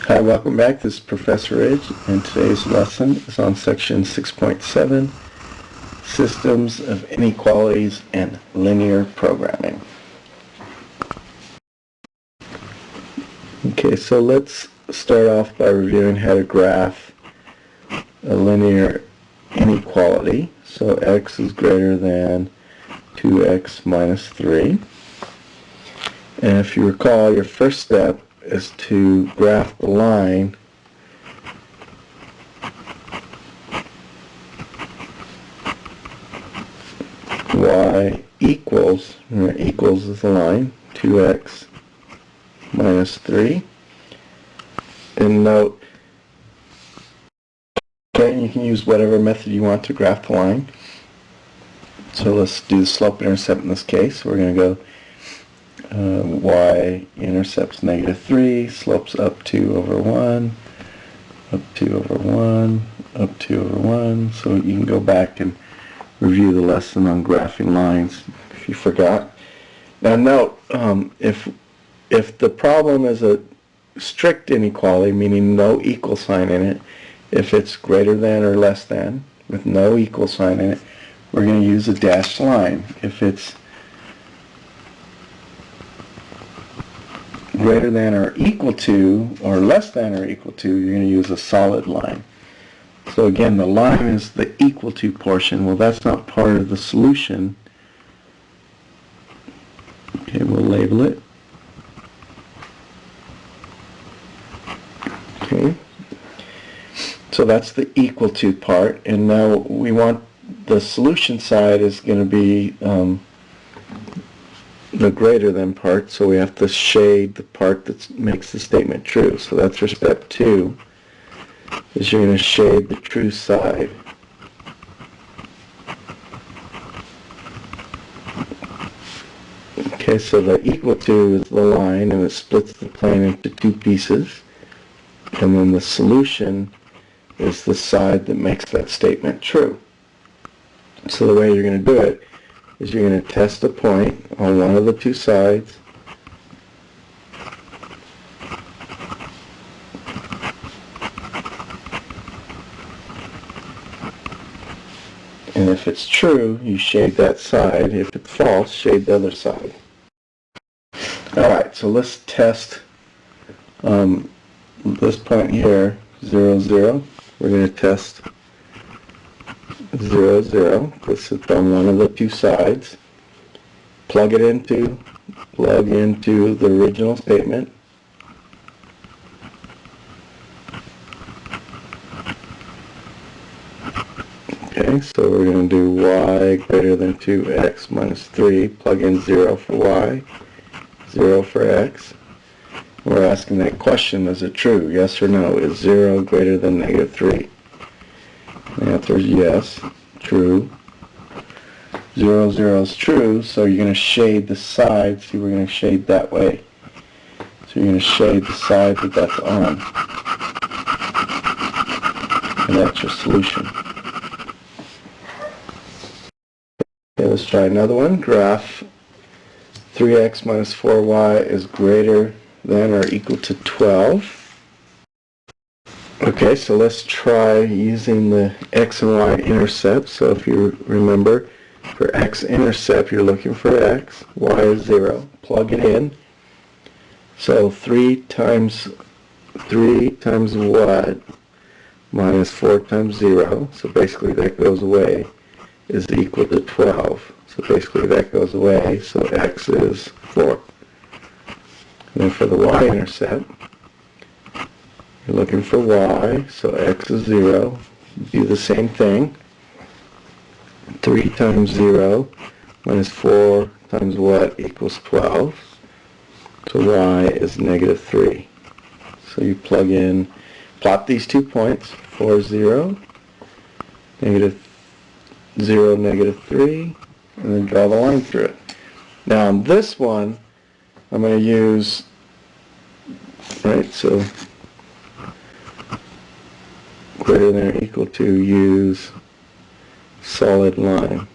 Hi, welcome back. This is Professor Ridge, and today's lesson is on section 6.7, Systems of Inequalities and Linear Programming. Okay, so let's start off by reviewing how to graph a linear inequality. So x is greater than 2x minus 3. And if you recall, your first step is to graph the line y equals, equals is the line, 2x minus 3. And note, okay, you can use whatever method you want to graph the line. So let's do the slope-intercept in this case. We're going to go y-intercepts negative 3, slopes up 2 over 1, up 2 over 1, up 2 over 1. So you can go back and review the lesson on graphing lines if you forgot. Now note, if the problem is a strict inequality, meaning no equal sign in it, if it's greater than or less than with no equal sign in it, we're going to use a dashed line. If it's greater than or equal to or less than or equal to, you're going to use a solid line. So again, the line is the equal to portion. Well, that's not part of the solution. Okay, we'll label it. Okay, so that's the equal to part, and now we want the solution side is going to be the greater than part, so we have to shade the part that makes the statement true. So that's for step 2, is you're going to shade the true side. Okay, so the equal to is the line, and it splits the plane into 2 pieces, and then the solution is the side that makes that statement true. So the way you're going to do it is you're going to test a point on one of the 2 sides, and if it's true, you shade that side. If it's false, shade the other side. Alright, so let's test this point here, 0, 0. We're going to test 0, 0. This is on one of the 2 sides. Plug into the original statement. Okay, so we're going to do y greater than 2x minus 3. Plug in 0 for y, 0 for x. We're asking that question, is it true? Yes or no? Is 0 greater than negative 3? The answer is yes, true. 0, 0 is true, so you're going to shade the side. See, we're going to shade that way. So you're going to shade the side that that's on. And that's your solution. Okay, let's try another one. Graph 3x minus 4y is greater than or equal to 12. Okay, so let's try using the X and Y-Intercept. So if you remember, for X-intercept, you're looking for x, y is 0. Plug it in. So 3 times what minus 4 times 0, so basically that goes away, is equal to 12. So basically that goes away, so x is 4. And then for the y-intercept, you're looking for y, so x is 0. Do the same thing. 3 times 0 minus 4 times what equals 12. So y is negative 3. So you plot these 2 points, 4, 0, negative 0, negative 3, and then draw the line through it. Now on this one, I'm going to use, right, so greater than or equal to, use solid line.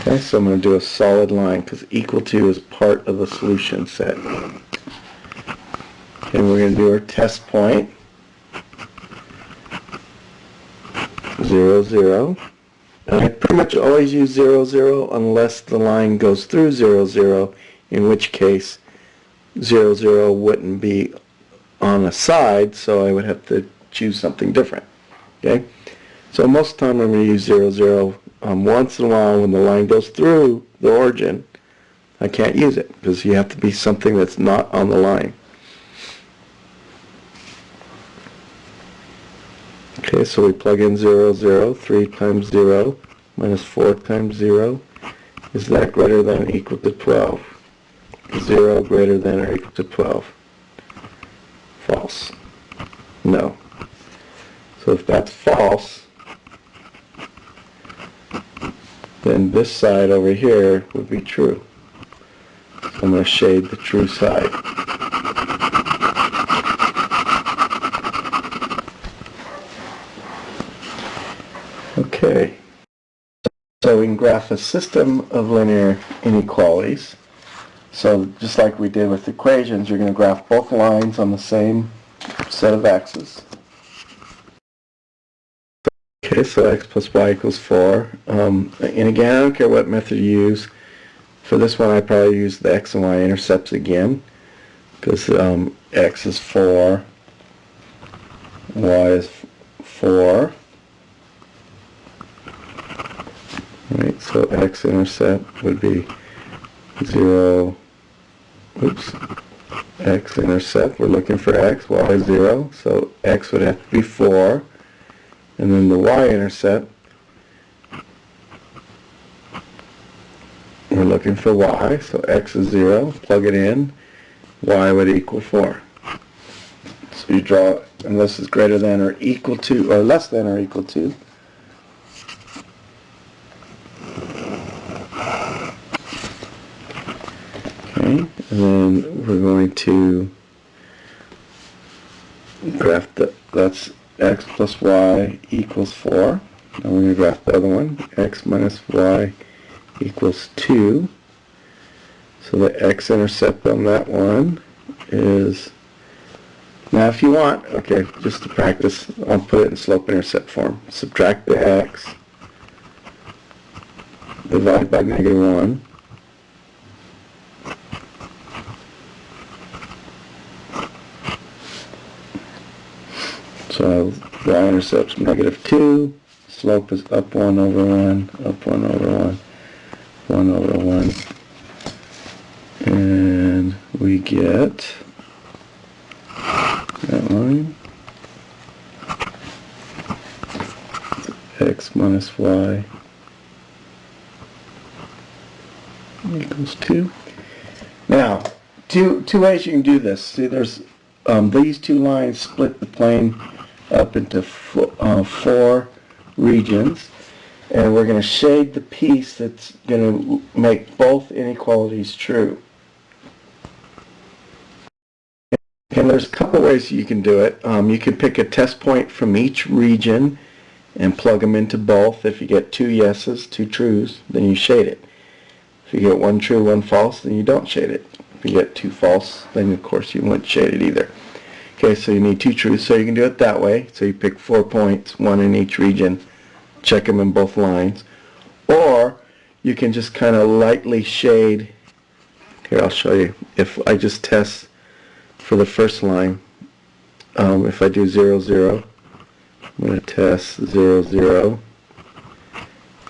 Okay, so I'm going to do a solid line because equal to is part of the solution set. Okay, we're going to do our test point. 0, 0. I pretty much always use 0, 0 unless the line goes through 0, 0, in which case 0, 0 wouldn't be on a side, so I would have to choose something different. Okay? So most of the time I'm going to use 0, 0. Once in a while when the line goes through the origin, I can't use it because you have to be something that's not on the line. Okay, so we plug in 0, 0. 3 times 0 minus 4 times 0. Is that greater than or equal to 12? 0 greater than or equal to 12? False. No. So if that's false, then this side over here would be true. So I'm going to shade the true side. Okay. So we can graph a system of linear inequalities. So just like we did with equations, you're going to graph both lines on the same set of axes. Okay, so x plus y equals 4. And again, I don't care what method you use. For this one, I probably use the x and y-intercepts again, because x is 4, y is 4. Right, so x-intercept would be 0. Oops. X-intercept, we're looking for x, y is 0, so x would have to be 4. And then the y-intercept, we're looking for y, so x is 0, plug it in, y would equal 4. So you draw, and this is greater than or equal to, or less than or equal to. Okay, and then we're going to graph that's x plus y equals 4. Now we're going to graph the other one, x minus y equals 2. So the x-intercept on that one is, now if you want, okay, just to practice, I'll put it in slope-intercept form. Subtract the x, divide by -1. So y-intercept's -2, slope is up 1 over 1, up 1 over 1, 1 over 1, and we get that line, x minus y equals 2. Now, two ways you can do this. See, there's these two lines split the plane up into 4 regions, and we're going to shade the piece that's going to make both inequalities true. And there's a couple ways you can do it. You can pick a test point from each region and plug them into both. If you get 2 yeses, 2 trues, then you shade it. If you get 1 true, 1 false, then you don't shade it. If you get 2 false, then of course you wouldn't shade it either. Okay, so you need 2 truths, so you can do it that way. So you pick 4 points, 1 in each region, check them in both lines. Or you can just kind of lightly shade. Here, I'll show you. If I just test for the first line, if I do 0, 0, I'm going to test 0, 0.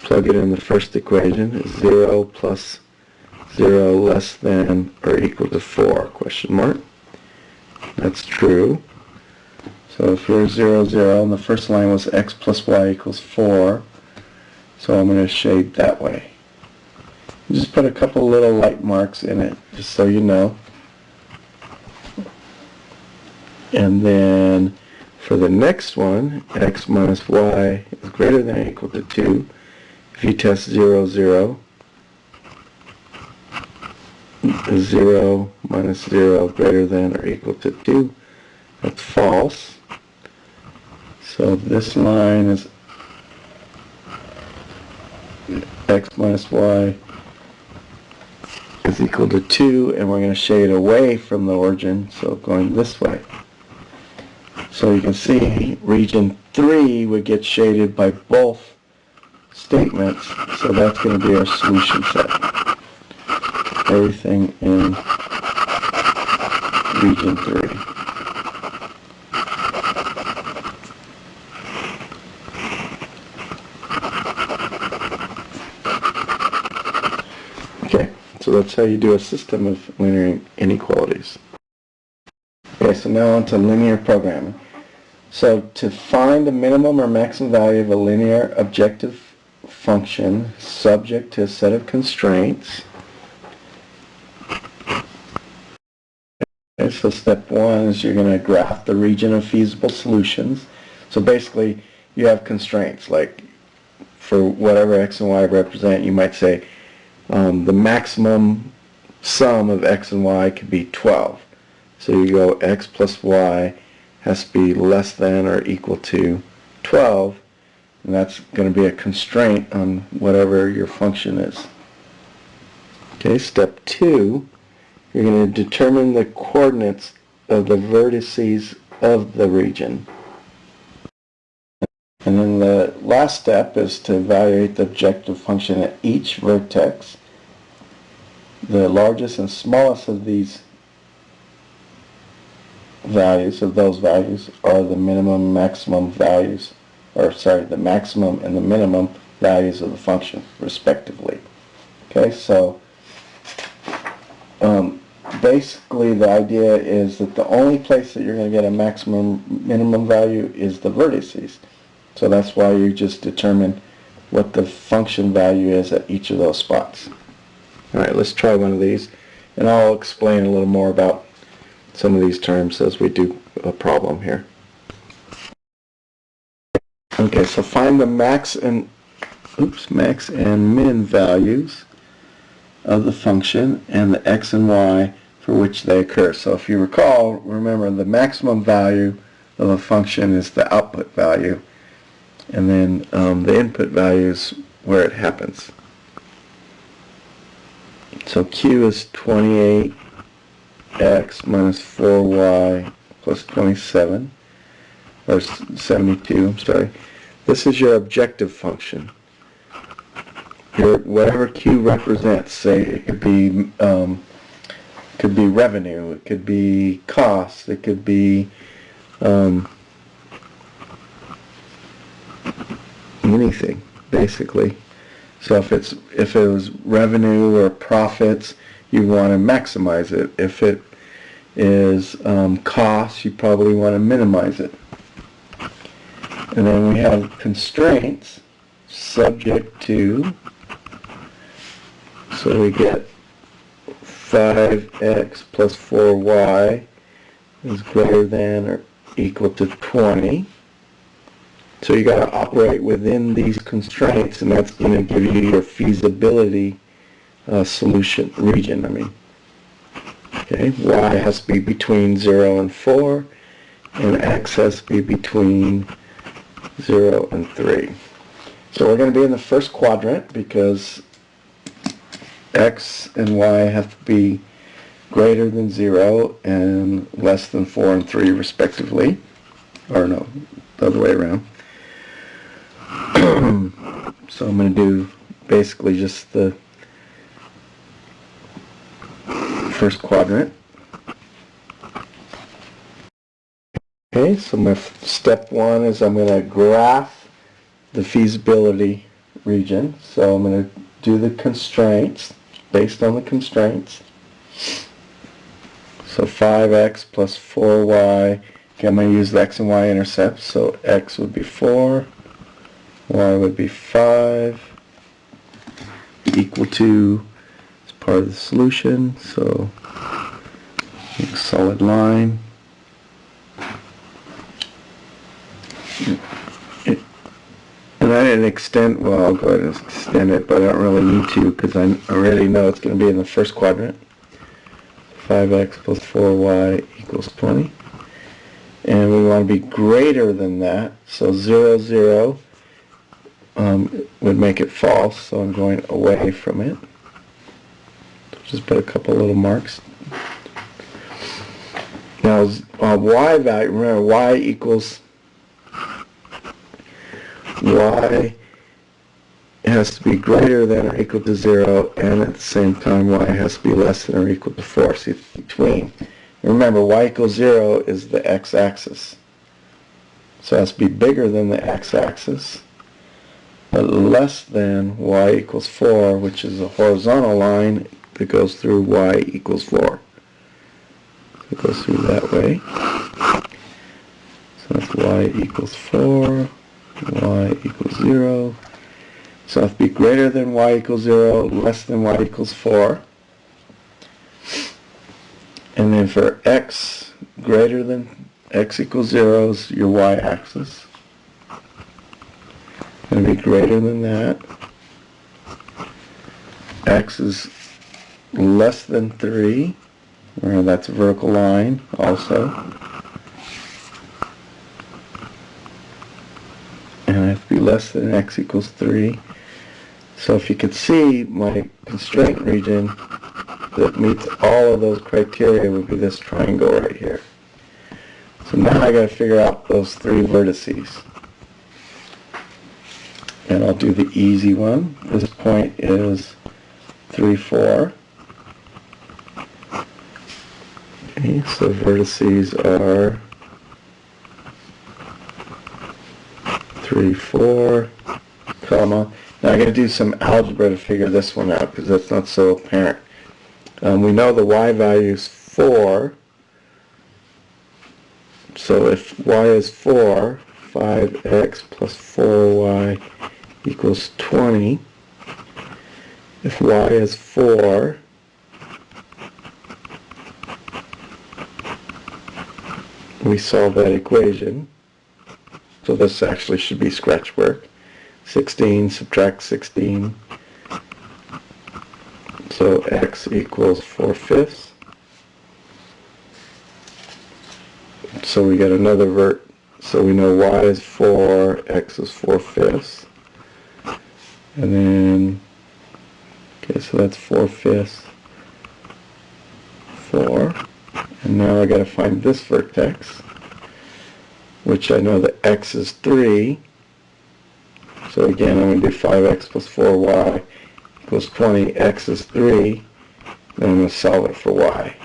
Plug it in the first equation. 0 plus 0 less than or equal to 4, question mark. That's true. So if you're 0, 0, and the first line was x plus y equals 4, so I'm going to shade that way. Just put a couple little light marks in it, just so you know. And then for the next one, x minus y is greater than or equal to 2. If you test 0, 0, 0 minus 0 greater than or equal to 2. That's false. So this line is x minus y is equal to 2, and we're going to shade away from the origin, so going this way. So you can see region 3 would get shaded by both statements, so that's going to be our solution set. Everything in region 3. Okay, so that's how you do a system of linear inequalities. Okay, so now on to linear programming. So to find the minimum or maximum value of a linear objective function subject to a set of constraints. Okay, so step 1 is you're going to graph the region of feasible solutions. So basically you have constraints, like for whatever x and y represent, you might say the maximum sum of x and y could be 12. So you go x plus y has to be less than or equal to 12, and that's going to be a constraint on whatever your function is. Okay, step 2, you're going to determine the coordinates of the vertices of the region. And then the last step is to evaluate the objective function at each vertex. The largest and smallest of these values, are the minimum and maximum values, the maximum and the minimum values of the function, respectively. Okay, so basically the idea is that the only place that you're going to get a maximum minimum value is the vertices. So that's why you just determine what the function value is at each of those spots. Alright, let's try one of these, and I'll explain a little more about some of these terms as we do a problem here. Okay, so find the max and min values of the function and the x and y for which they occur. So if you recall, remember the maximum value of a function is the output value, and then the input value is where it happens. So q is 28x minus 4y plus 27, or 72, I'm sorry. This is your objective function. Whatever q represents, say it could be revenue, it could be cost, it could be anything, basically. So if it was revenue or profits, you want to maximize it. If it is cost, you probably want to minimize it. And then we have constraints subject to, so we get 5x plus 4y is greater than or equal to 20. So you got to operate within these constraints, and that's going to give you your feasibility solution region. Okay, y has to be between 0 and 4, and x has to be between 0 and 3. So we're going to be in the first quadrant because x and y have to be greater than 0 and less than 4 and 3 respectively. Or no, the other way around. So I'm going to do basically just the first quadrant. Okay, so my step 1 is I'm going to graph the feasibility region. So I'm going to do the constraints based on the constraints. So 5x plus 4y. Okay, I'm going to use the x and y-intercepts. So x would be 4, y would be 5, equal to, as part of the solution, so solid line. And I didn't extend, well, I'll go ahead and extend it, but I don't really need to because I already know it's going to be in the first quadrant. 5x plus 4y equals 20. And we want to be greater than that, so 0, 0 would make it false, so I'm going away from it. Just put a couple little marks. Now, y value, remember y equals, y has to be greater than or equal to 0, and at the same time y has to be less than or equal to 4. See, between. Remember, y equals 0 is the x-axis. So it has to be bigger than the x-axis, but less than y equals 4, which is a horizontal line that goes through y equals 4. It goes through that way. So that's y equals 4, y equals 0. So it has to be greater than y equals 0, less than y equals 4. And then for x greater than x equals 0 is your y-axis. Going to be greater than that. X is less than 3. That's a vertical line also. And it has to be less than x equals 3. So if you could see, my constraint region that meets all of those criteria would be this triangle right here. So now I got to figure out those 3 vertices. And I'll do the easy one. This point is 3, 4. Okay, so vertices are 3, 4, comma. Now I'm going to do some algebra to figure this one out because that's not so apparent. We know the y value is 4. So if y is 4, 5x plus 4y equals 20. If y is 4, we solve that equation. So this actually should be scratch work. 16, subtract 16. So x equals 4/5. So we get another vert. So we know y is 4, x is 4/5. And then, okay, so that's 4/5. 4. And now I got to find this vertex, which I know that x is 3. So again, I'm going to do 5x plus 4y equals 20. X is 3. Then I'm going to solve it for y.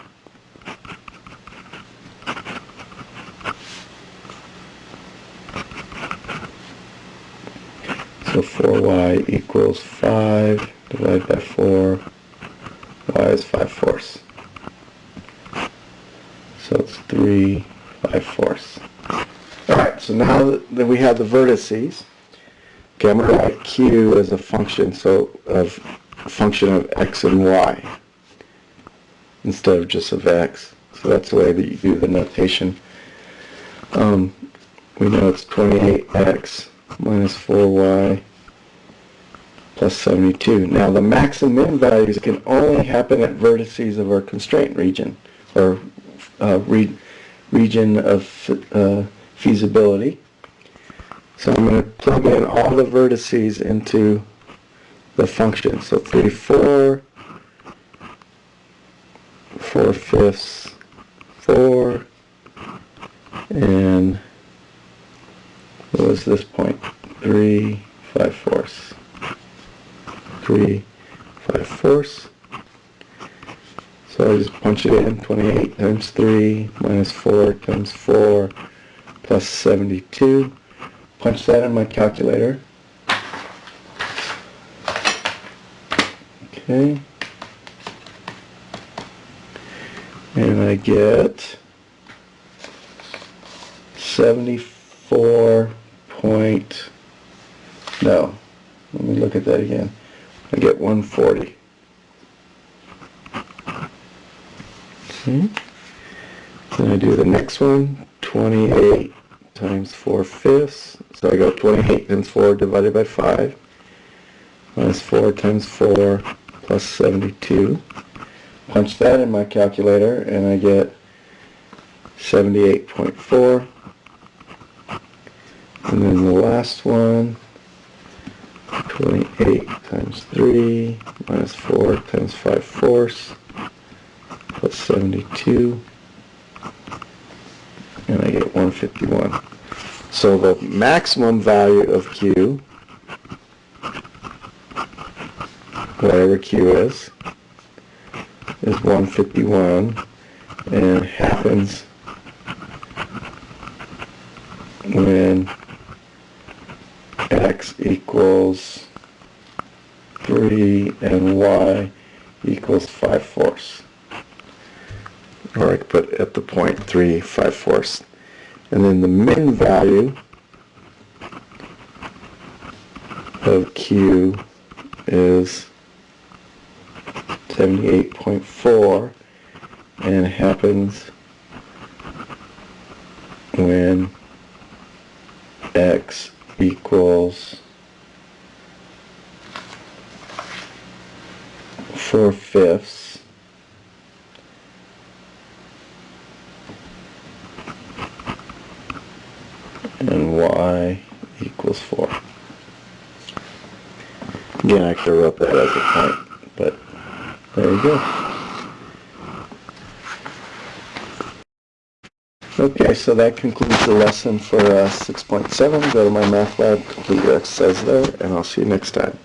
So 4y equals 5 divided by 4. Y is 5/4. So it's 3 5/4. Alright, so now that we have the vertices, okay, I'm going to write q as a function, so of a function of x and y instead of just of x. So that's the way that you do the notation. We know it's 28x minus 4y plus 72. Now the max and min values can only happen at vertices of our constraint region, or region of feasibility. So I'm going to plug in all the vertices into the function. So 3, 4, 4/5, 4, and what was this point? 3 5/4. 3 5/4. So I just punch it in. 28 times 3 minus 4 times 4 plus 72. Punch that in my calculator. Okay. And I get 74 point, no, let me look at that again. I get 140. Okay. Then I do the next one, 28 times 4/5. So I go 28 times 4 divided by 5 minus 4 times 4 plus 72. Punch that in my calculator and I get 78.4. And then the last one, 28 times 3 minus 4 times 5/4 plus 72, and I get 151. So the maximum value of Q, whatever Q is 151, and it happens when X equals 3 and Y equals 5/4. Or I could put at the point 3 5/4. And then the min value of Q is 78.4, and it happens when X equals 4/5 and Y equals 4. Again, I could have wrote that as a point, but there you go. Okay, so that concludes the lesson for 6.7. Go to my math lab, complete your exercise there, and I'll see you next time.